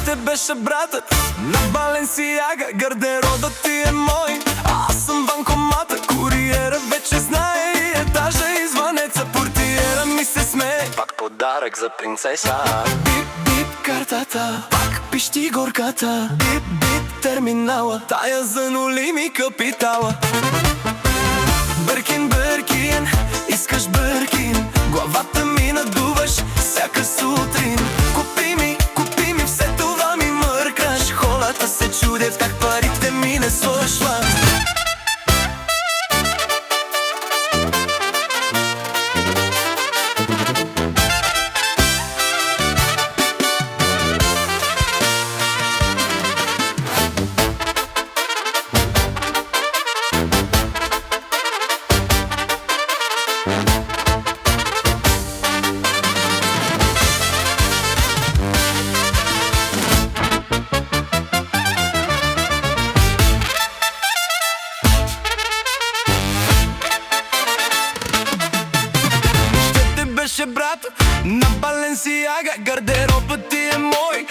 те беше братът на Баленсиага. Гардеробът ти е мой, аз съм банкомата. Куриера вече знае и етажа и звънеца. Портиера ми се смее, пак подарък за принцеса. Бип, бип картата, пак пищи горката. Бип, бип терминала, тая занули ми капитала. Бъркин, Бъркин, искаш Бъркин, главата ми надуваш всяка сутрин. Купи ми, все това ми мъркаш. Хората се чудят как парите ми не свършват. Брат на Баленсиага, гардеробът ти е мой,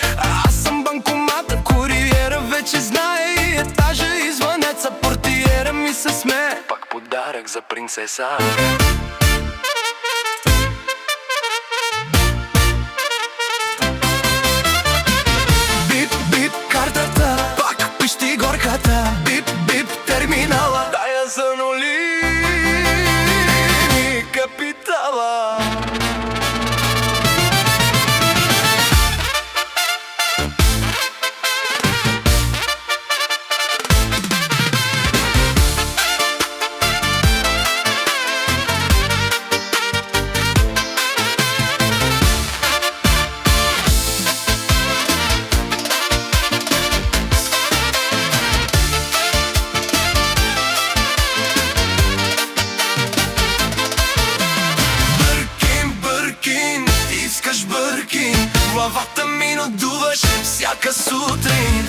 аз съм банкомата. Куриера вече знае и етажа и звънеца. Портиера ми се смее, пак подарък за принцеса. Бип, бип картата, пак пищи горката. Бип, бип терминала, тая занули ми капитала. Главата ми надуваш всяка сутрин.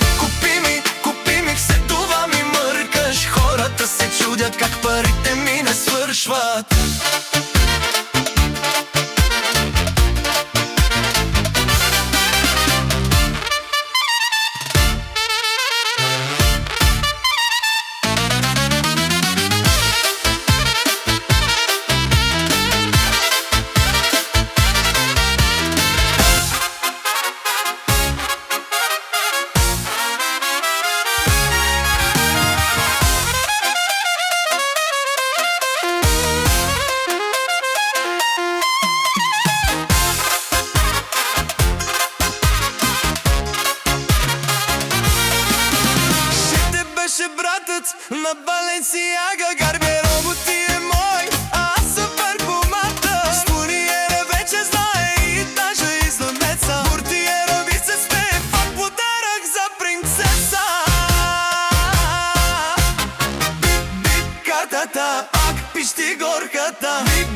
Купи ми, все това ми мъркаш. Хората се чудят как парите ми не свършват. Братът на Баленсиага, гардеробът ти е мой, аз съм банкомата. Куриера вече знае и етажа и звънеца. Портиера ми се смее, пак подарък за принцеса. Бип, бип картата, пак пищи горката. Бип,